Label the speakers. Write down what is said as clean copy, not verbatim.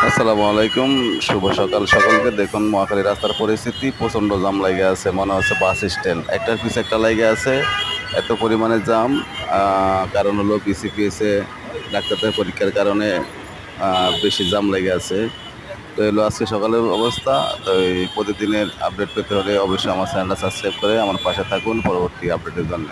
Speaker 1: আসসালামু আলাইকুম। শুভ সকাল সকলকে। দেখুন মহাখালী রাস্তার পরিস্থিতি প্রচণ্ড জাম লাইগা আছে। মনে হচ্ছে বাস স্ট্যান্ড। একটার পিছে একটা লাইগা আছে। এত পরিমাণে জাম। কারণ হলো বিসিপিএসে ডাক্তারদের পরীক্ষার কারণে বেশি জাম লেগে আছে। তো এলো আজকে সকালের অবস্থা। তো এই প্রতিদিনের আপডেট পেতে হলে অবশ্যই আমার চ্যানেলটা সাবস্ক্রাইব করে আমার পাশে থাকুন পরবর্তী আপডেটের জন্য।